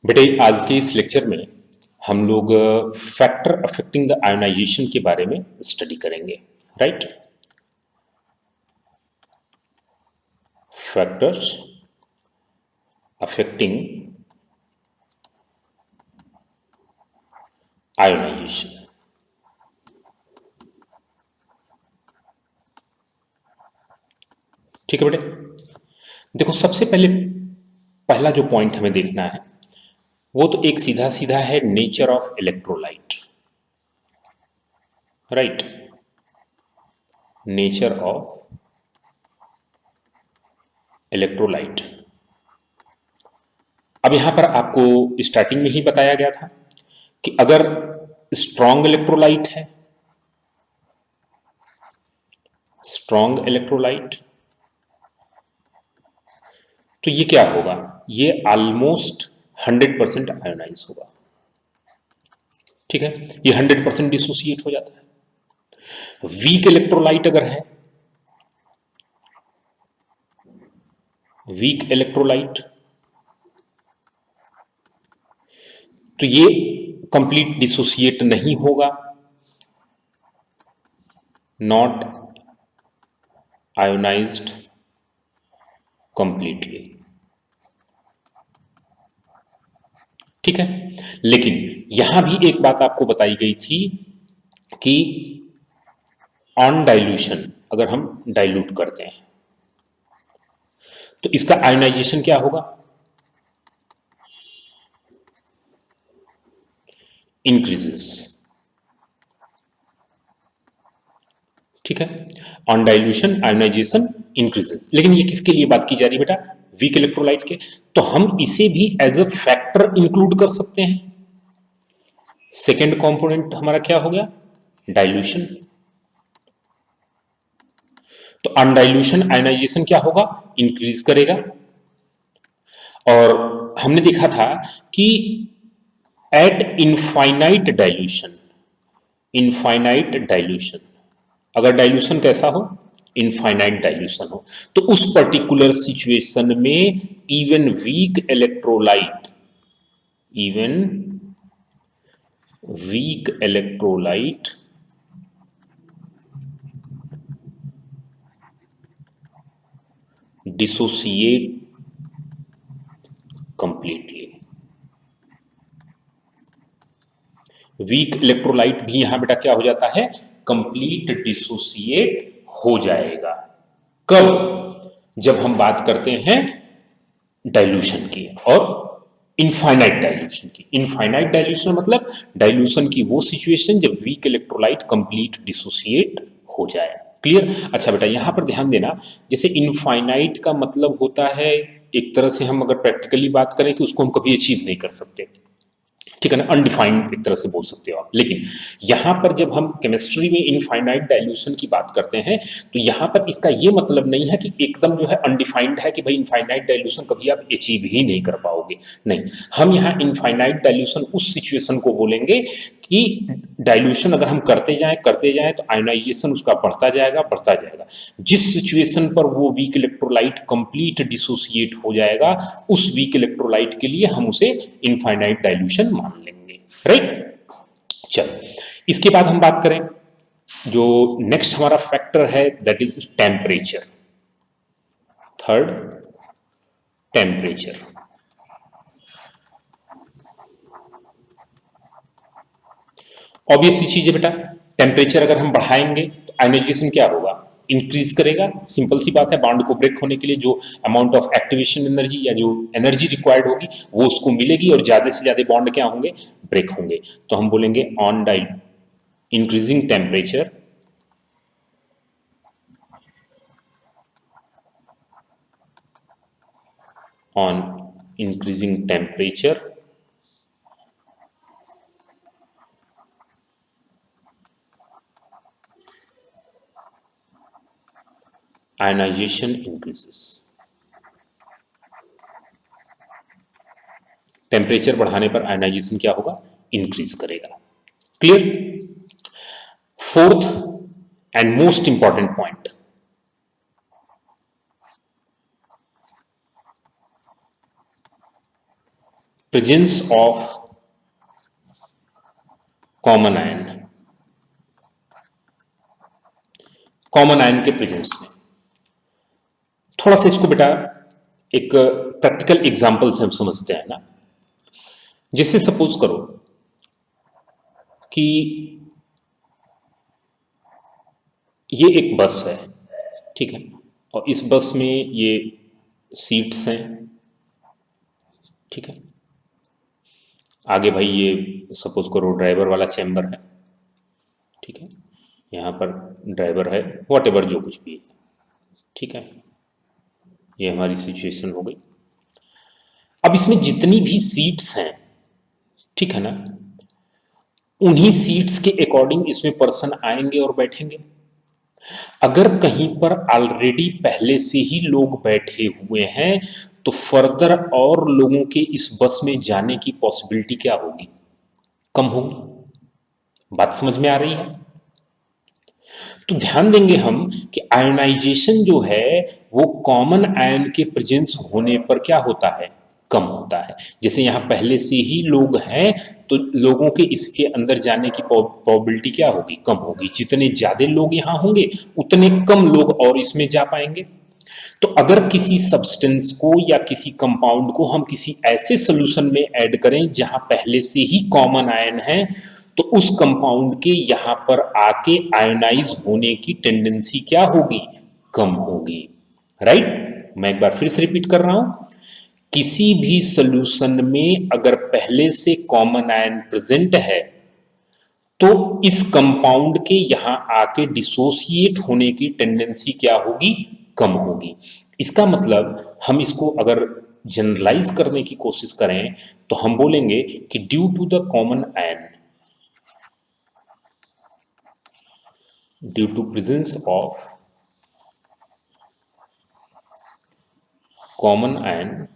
बेटे आज के इस लेक्चर में हम लोग फैक्टर अफेक्टिंग द आयोनाइजेशन के बारे में स्टडी करेंगे। Right, factors affecting ionization. ठीक है बेटे, देखो सबसे पहले पहला जो पॉइंट हमें देखना है वो तो एक सीधा सीधा है nature of electrolyte. Right, nature of electrolyte. अब यहां पर आपको स्टार्टिंग में ही बताया गया था कि अगर स्ट्रॉन्ग इलेक्ट्रोलाइट है, स्ट्रॉन्ग इलेक्ट्रोलाइट, तो ये क्या होगा, ये ऑलमोस्ट 100% आयोनाइज होगा। ठीक है, ये 100% डिसोसिएट हो जाता है। वीक इलेक्ट्रोलाइट अगर है, वीक इलेक्ट्रोलाइट, तो ये कंप्लीट डिसोसिएट नहीं होगा, नॉट आयोनाइज्ड कंप्लीटली। ठीक है, लेकिन यहां भी एक बात आपको बताई गई थी कि ऑन डाइल्यूशन अगर हम डाइल्यूट करते हैं तो इसका आयोनाइजेशन क्या होगा, इंक्रीजेस। ठीक है, ऑन डाइल्यूशन आयोनाइजेशन इंक्रीजेस। लेकिन ये किसके लिए बात की जा रही है बेटा, वीक इलेक्ट्रोलाइट के। तो हम इसे भी एज अ फैक्टर इंक्लूड कर सकते हैं। सेकेंड कंपोनेंट हमारा क्या हो गया, डाइल्यूशन। तो अनडाइल्यूशन आयोनाइजेशन क्या होगा, इंक्रीज करेगा। और हमने देखा था कि eight infinite dilution, infinite dilution, अगर डाइल्यूशन कैसा हो, इनफाइनाइट डाइल्यूशन हो, तो उस पर्टिकुलर सिचुएशन में even weak electrolyte, even weak electrolyte dissociate completely. Weak electrolyte भी यहां बेटा क्या हो जाता है, कंप्लीट डिसोसिएट हो जाएगा। कब, जब हम बात करते हैं डाइल्यूशन की और इनफाइनाइट डाइल्यूशन की। इनफाइनाइट डाइल्यूशन मतलब डाइल्यूशन की वो सिचुएशन जब वीक इलेक्ट्रोलाइट कंप्लीट डिसोसिएट हो जाए। क्लियर। अच्छा बेटा यहां पर ध्यान देना, जैसे इनफाइनाइट का मतलब होता है, एक तरह से हम अगर प्रैक्टिकली बात करें कि उसको हम कभी अचीव नहीं कर सकते। ठीक है ना, अनडिफाइंड एक तरह से बोल सकते हो आप। लेकिन यहां पर जब हम केमिस्ट्री में इनफाइनाइट डाइल्यूशन की बात करते हैं तो यहां पर इसका यह मतलब नहीं है कि एकदम जो है अनडिफाइंड है कि भाई इनफाइनाइट डाइल्यूशन कभी आप अचीव ही नहीं कर पाओगे। नहीं, हम यहां इनफाइनाइट डाइल्यूशन उस सिचुएशन को बोलेंगे कि डाइल्यूशन अगर हम करते जाएं तो आयोनाइजेशन उसका बढ़ता जाएगा। जिस सिचुएशन पर वो वीक इलेक्ट्रोलाइट कंप्लीट डिसोसिएट हो जाएगा, उस वीक इलेक्ट्रोलाइट के लिए हम उसे इनफाइनाइट डाइल्यूशन मान लेंगे। राइट, चलो इसके बाद हम बात करें जो नेक्स्ट हमारा फैक्टर है, that is temperature. Third, temperature. Obvious सी चीज है बेटा, टेम्परेचर अगर हम बढ़ाएंगे तो आयोनाइजेशन क्या होगा, इंक्रीज करेगा। सिंपल सी बात है, बॉन्ड को ब्रेक होने के लिए जो अमाउंट ऑफ एक्टिवेशन एनर्जी या जो एनर्जी रिक्वायर्ड होगी वो उसको मिलेगी और ज्यादा से ज्यादा बॉन्ड क्या होंगे, ब्रेक होंगे। तो हम बोलेंगे on dial increasing temperature, on increasing temperature ionization increases। Temperature बढ़ाने पर आयोनाइजेशन क्या होगा, इंक्रीज करेगा। Clear. Fourth and most important point, presence of common ion, common ion के प्रेजेंस में। थोड़ा सा इसको बेटा एक प्रैक्टिकल एग्जांपल से हम समझते हैं ना। जैसे सपोज करो कि ये एक बस है, ठीक है, और इस बस में ये सीट्स हैं, ठीक है। आगे भाई ये सपोज करो ड्राइवर वाला चैम्बर है, ठीक है, यहाँ पर ड्राइवर है, वॉट एवर जो कुछ भी है, ठीक है। ये हमारी सिचुएशन हो गई। अब इसमें जितनी भी सीट्स हैं, ठीक है ना, उन्हीं सीट्स के अकॉर्डिंग इसमें पर्सन आएंगे और बैठेंगे। अगर कहीं पर ऑलरेडी पहले से ही लोग बैठे हुए हैं तो फर्दर और लोगों के इस बस में जाने की पॉसिबिलिटी क्या होगी? कम होगी। बात समझ में आ रही है? तो ध्यान देंगे हम कि आयोनाइजेशन जो है वो कॉमन आयन के प्रेजेंस होने पर क्या होता है? कम होता है। जैसे यहां पहले से ही लोग हैं तो लोगों के इसके अंदर जाने की प्रोबेबिलिटी क्या होगी? कम होगी। जितने ज्यादा लोग यहां होंगे उतने कम लोग और इसमें जा पाएंगे। तो अगर किसी सब्सटेंस को या किसी कंपाउंड को हम किसी ऐसे सोल्यूशन में ऐड करें जहां पहले से ही कॉमन आयन है तो उस कंपाउंड के यहां पर आके आयोनाइज होने की टेंडेंसी क्या होगी? कम होगी। राइट? मैं एक बार फिर से रिपीट कर रहा हूं, किसी भी सोल्यूशन में अगर पहले से कॉमन आयन प्रेजेंट है तो इस कंपाउंड के यहां आके डिसोसिएट होने की टेंडेंसी क्या होगी? कम होगी। इसका मतलब हम इसको अगर जनरलाइज करने की कोशिश करें तो हम बोलेंगे कि due to the common ion, due to presence of common ion,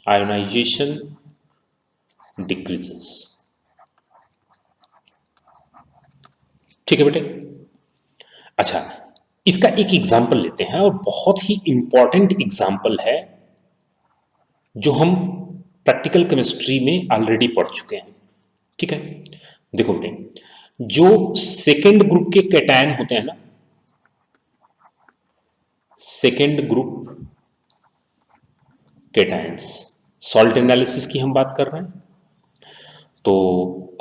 ionization decreases. ठीक है बेटे? अच्छा, इसका एक एग्जाम्पल लेते हैं और बहुत ही इंपॉर्टेंट एग्जाम्पल है जो हम प्रैक्टिकल केमिस्ट्री में ऑलरेडी पढ़ चुके हैं। ठीक है, देखो बेटे, जो सेकेंड ग्रुप के कैटायन होते हैं ना, second group cations, salt analysis की हम बात कर रहे हैं। तो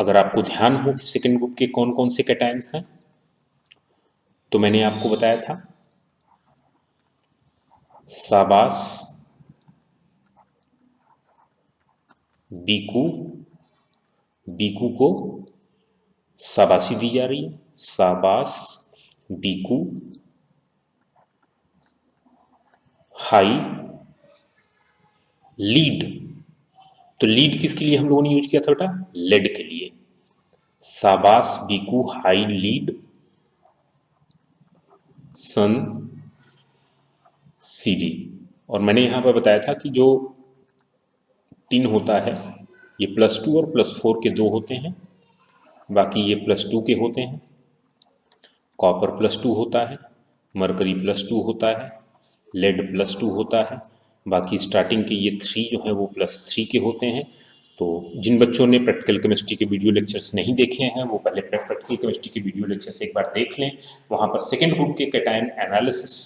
अगर आपको ध्यान हो कि सेकेंड ग्रुप के कौन कौन से कैटायंस हैं तो मैंने आपको बताया था साबास, बीकू, बीकू को शाबाशी दी जा रही है, शाबाश, बीकू, हाई, लीड। तो लीड किसके लिए हम लोगों ने यूज किया था बेटा? लेड के लिए। शाबाश, बीकू, हाई, लीड, सन, सीडी। और मैंने यहां पर बताया था कि जो टिन होता है ये +2 और +4 के 2 होते हैं, बाकी ये +2 के होते हैं। कॉपर +2 होता है, मरकरी +2 होता है, लेड +2 होता है, बाकी स्टार्टिंग के ये 3 जो हैं वो +3 के होते हैं। तो जिन बच्चों ने प्रैक्टिकल केमिस्ट्री के वीडियो लेक्चर्स नहीं देखे हैं वो पहले प्रैक्टिकल केमिस्ट्री के वीडियो लेक्चर्स एक बार देख लें। वहाँ पर सेकेंड ग्रुप के कैटायन एनालिसिस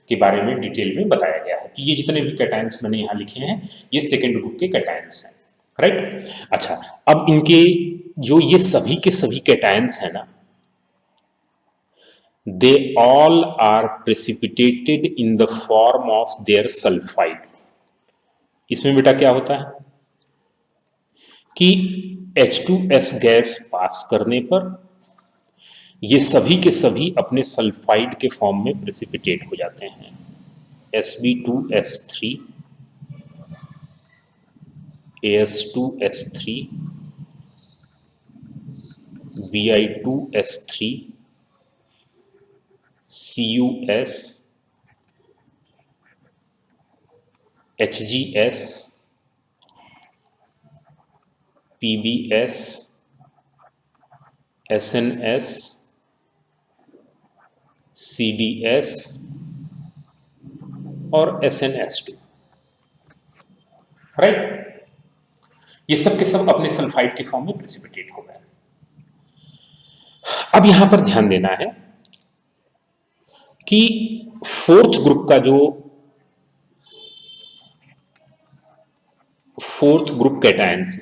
के बारे में डिटेल में बताया गया है। तो ये जितने भी कैटायंस मैंने यहाँ लिखे हैं ये सेकेंड ग्रुप के कैटायंस हैं। राइट? अच्छा, अब इनके जो ये सभी के सभी कैटायंस हैं ना, they all are precipitated in the form of their sulfide। इसमें बेटा क्या होता है कि H2S गैस पास करने पर ये सभी के सभी अपने सल्फाइड के फॉर्म में प्रेसिपिटेट हो जाते हैं। Sb2S3, As2S3, Bi2S3, CuS, HgS, PbS, SNS, CDS और SnS2, राइट। ये सब के सब अपने सल्फाइड के फॉर्म में प्रेसिपिटेट हो गए। अब यहां पर ध्यान देना है कि फोर्थ ग्रुप कैटायंस,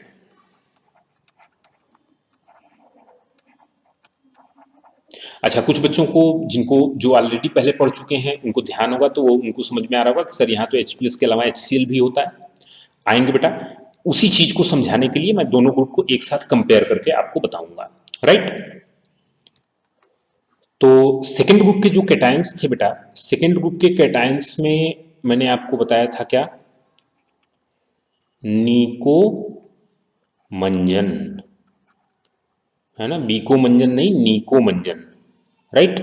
अच्छा कुछ बच्चों को जिनको जो ऑलरेडी पहले पढ़ चुके हैं उनको ध्यान होगा तो वो उनको समझ में आ रहा होगा कि सर यहाँ तो H2S के अलावा HCl भी होता है। आएंगे बेटा, उसी चीज को समझाने के लिए मैं दोनों ग्रुप को एक साथ कंपेयर करके आपको बताऊंगा, राइट। तो सेकेंड ग्रुप के जो कैटायंस थे बेटा, सेकेंड ग्रुप के कैटायंस में मैंने आपको बताया था क्या, नीको मंजन, है ना, बीको मंजन नहीं, नीको मंजन, राइट।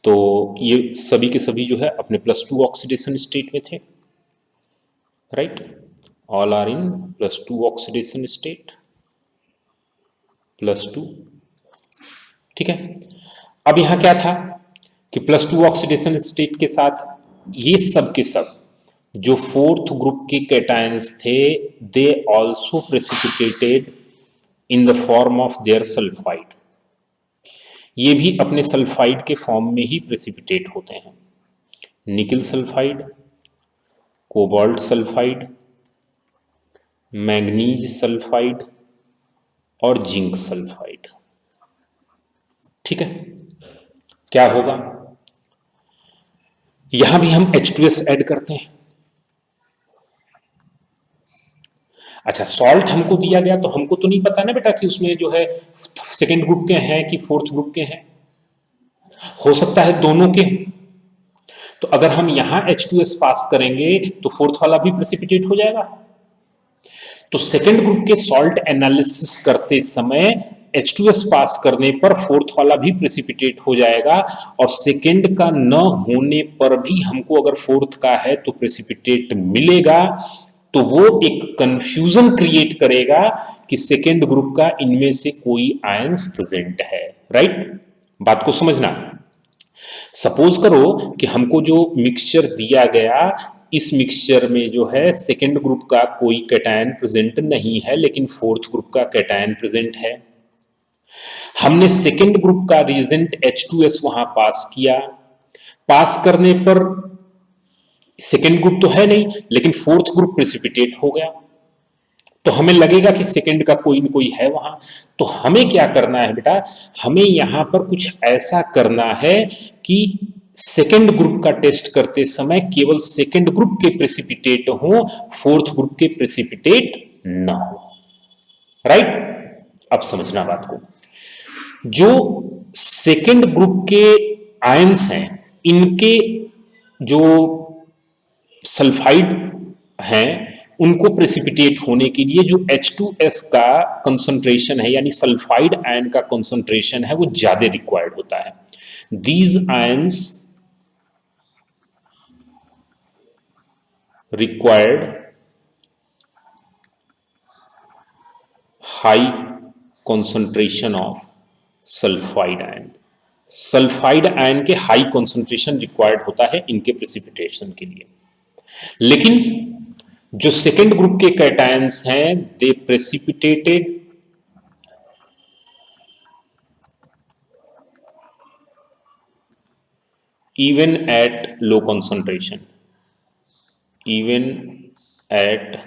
तो ये सभी के सभी जो है अपने +2 ऑक्सीडेशन स्टेट में थे, right. All are in +2 oxidation state, +2, ठीक है। अब यहां क्या था कि +2 ऑक्सीडेशन स्टेट के साथ ये सब के सब जो फोर्थ ग्रुप के कैटायंस थे, they also precipitated in the form of their sulphide, ये भी अपने सल्फाइड के फॉर्म में ही प्रेसिपिटेट होते हैं। निकल sulphide, cobalt sulphide, manganese sulphide और जिंक सल्फाइड, ठीक है। क्या होगा, यहां भी हम H2S ऐड करते हैं। अच्छा, सॉल्ट हमको दिया गया तो हमको तो नहीं पता ना बेटा कि उसमें जो है सेकेंड ग्रुप के हैं कि फोर्थ ग्रुप के हैं, हो सकता है दोनों के। तो अगर हम यहां H2S पास करेंगे तो फोर्थ वाला भी प्रेसिपिटेट हो जाएगा। तो सेकेंड ग्रुप के सॉल्ट एनालिसिस करते समय H2S पास करने पर फोर्थ वाला भी प्रेसिपिटेट हो जाएगा, और सेकेंड का न होने पर भी हमको अगर फोर्थ का है तो प्रेसिपिटेट मिलेगा। तो वो एक कंफ्यूजन क्रिएट करेगा कि सेकेंड ग्रुप का इनमें से कोई आयंस प्रेजेंट है, राइट। बात को समझना, सपोज करो कि हमको जो मिक्सचर दिया गया, इस मिक्सचर में जो है सेकेंड ग्रुप का कोई कैटायन प्रेजेंट नहीं है लेकिन फोर्थ ग्रुप का कैटायन प्रेजेंट है। हमने सेकेंड ग्रुप का रिएजेंट H2S वहां पास किया, पास करने पर सेकेंड ग्रुप तो है नहीं लेकिन फोर्थ ग्रुप प्रेसिपिटेट हो गया, तो हमें लगेगा कि सेकेंड का कोई न कोई है वहां। तो हमें क्या करना है बेटा, हमें यहां पर कुछ ऐसा करना है कि सेकेंड ग्रुप का टेस्ट करते समय केवल सेकेंड ग्रुप के प्रेसिपिटेट हो, फोर्थ ग्रुप के प्रेसिपिटेट ना हो, राइट। अब समझना बात को, जो सेकेंड ग्रुप के आयंस हैं, इनके जो सल्फाइड हैं, उनको प्रेसिपिटेट होने के लिए जो H2S का कंसंट्रेशन है, यानी सल्फाइड आयन का कंसंट्रेशन है, वो ज्यादा रिक्वायर्ड होता है। These ions required high concentration of sulphide ion, sulphide ion के हाई कंसंट्रेशन रिक्वायर्ड होता है इनके प्रेसिपिटेशन के लिए। लेकिन जो सेकेंड ग्रुप के कैटायंस हैं, they precipitated even at low concentration, even at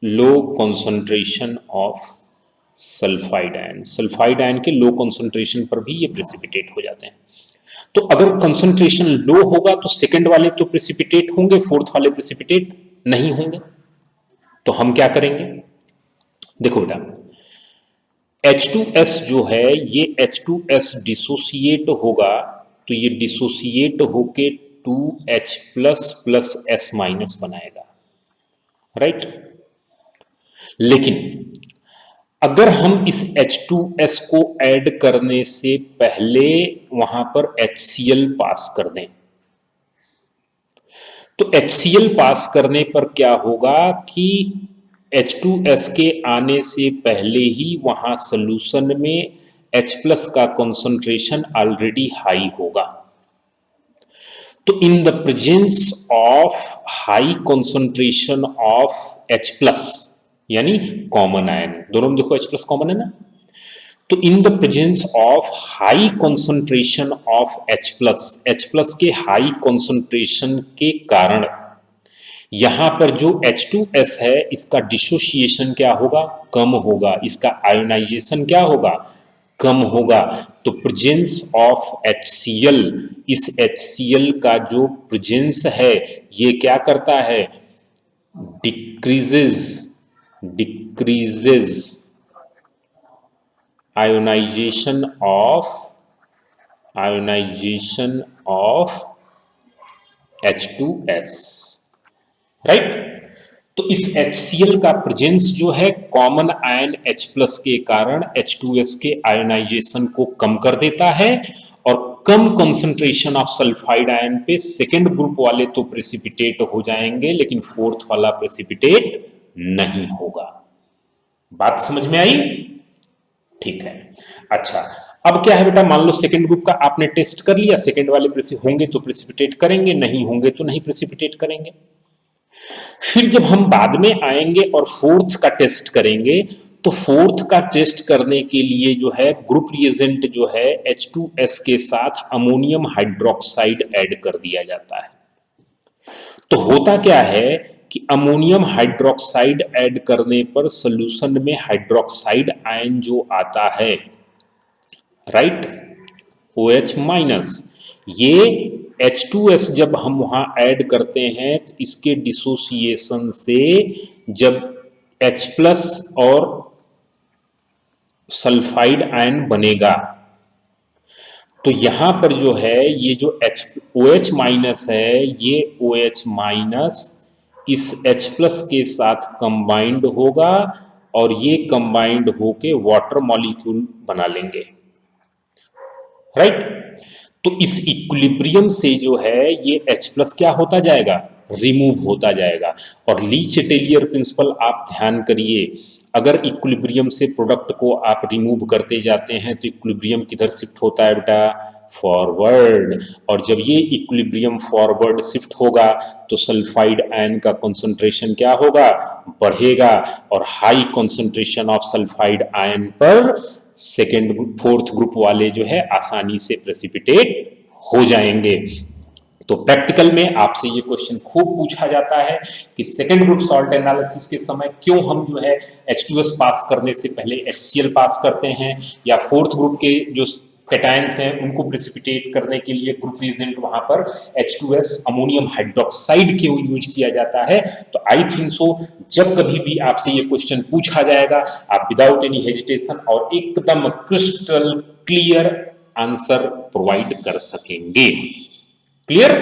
low concentration of sulphide ion, sulphide ion के लो कंसंट्रेशन पर भी ये प्रेसिपिटेट हो जाते हैं। तो अगर कंसंट्रेशन लो होगा तो सेकंड वाले तो प्रेसिपिटेट होंगे, फोर्थ वाले प्रेसिपिटेट नहीं होंगे। तो हम क्या करेंगे, देखो बेटा, H2S जो है ये H2S डिसोसिएट होगा, तो ये डिसोसिएट होके 2H प्लस S माइनस बनाएगा, राइट। लेकिन अगर हम इस H2S को ऐड करने से पहले वहां पर HCl पास कर दें, तो HCl पास करने पर क्या होगा कि H2S के आने से पहले ही वहां सॉल्यूशन में H+ का कॉन्सेंट्रेशन ऑलरेडी हाई होगा। तो in the presence of high concentration of H+ यानी कॉमन आयन, दोनों में देखो H+ कॉमन है ना, तो in the presence of high concentration of H+ के हाई कॉन्सेंट्रेशन के कारण यहां पर जो H2S है इसका डिसोसिएशन क्या होगा, कम होगा, इसका आयोनाइजेशन क्या होगा, कम होगा। तो प्रेजेंस ऑफ HCl, इस HCl का जो प्रेजेंस है ये क्या करता है, decreases ionisation of H2S, right. तो इस HCl का प्रेजेंस जो है कॉमन आयन H+ के कारण H2S के आयोनाइजेशन को कम कर देता है, और कम कंसंट्रेशन ऑफ सल्फाइड आयन पे सेकेंड ग्रुप वाले तो प्रेसिपिटेट हो जाएंगे लेकिन फोर्थ वाला प्रेसिपिटेट नहीं होगा। बात समझ में आई? ठीक है। अच्छा, अब क्या है बेटा, मान लो सेकेंड ग्रुप का आपने टेस्ट कर लिया, सेकेंड वाले होंगे तो प्रेसिपिटेट करेंगे, नहीं होंगे तो नहीं प्रेसिपिटेट करेंगे। फिर जब हम बाद में आएंगे और फोर्थ का टेस्ट करेंगे, तो फोर्थ का टेस्ट करने के लिए जो है ग्रुप रिएजेंट जो है H2S के साथ अमोनियम हाइड्रोक्साइड ऐड कर दिया जाता है। तो होता क्या है कि अमोनियम हाइड्रोक्साइड ऐड करने पर सॉल्यूशन में हाइड्रोक्साइड आयन जो आता है, राइट, OH-, ये H2S जब हम वहां ऐड करते हैं तो इसके डिसोसिएशन से जब H+ और सल्फाइड आयन बनेगा, तो यहां पर जो है ये जो OH- है, ये OH- इस H+ के साथ कंबाइंड होगा और ये कंबाइंड होके वाटर मॉलिक्यूल बना लेंगे, राइट। तो इस इक्विलिब्रियम से जो है ये H+ क्या होता जाएगा, रिमूव होता जाएगा। और ली चेटेलियर प्रिंसिपल आप ध्यान करिए, अगर इक्विलिब्रियम से प्रोडक्ट को आप रिमूव करते जाते हैं तो इक्विलिब्रियम किधर शिफ्ट होता है बेटा, फॉरवर्ड। और जब ये इक्विलिब्रियम फॉरवर्ड शिफ्ट होगा तो सल्फाइड आयन का कंसंट्रेशन क्या होगा, बढ़ेगा, और high concentration of sulphide ion पर सेकेंड फोर्थ ग्रुप वाले जो है आसानी से प्रेसिपिटेट हो जाएंगे। तो प्रैक्टिकल में आपसे ये क्वेश्चन खूब पूछा जाता है कि सेकेंड ग्रुप सॉल्ट एनालिसिस के समय क्यों हम जो है H2S पास करने से पहले HCl पास करते हैं, या फोर्थ ग्रुप के जो कैटायंस हैं उनको प्रेसिपिटेट करने के लिए ग्रुप रिएजेंट वहां पर H2S अमोनियम हाइड्रोक्साइड क्यों यूज किया जाता है। तो आई थिंक सो जब कभी भी आपसे ये क्वेश्चन पूछा जाएगा आप विदाउट एनी हेजिटेशन और एकदम क्रिस्टल क्लियर आंसर प्रोवाइड कर सकेंगे। क्लियर?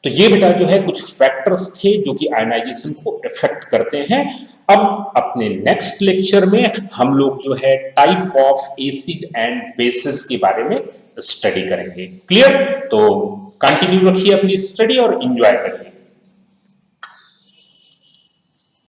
तो ये बेटा जो है कुछ फैक्टर्स थे जो कि आयनाइजेशन को इफेक्ट करते हैं। अब अपने नेक्स्ट लेक्चर में हम लोग जो है type of acid and bases के बारे में स्टडी करेंगे। क्लियर? तो कंटिन्यू रखिए अपनी स्टडी और एंजॉय करिए।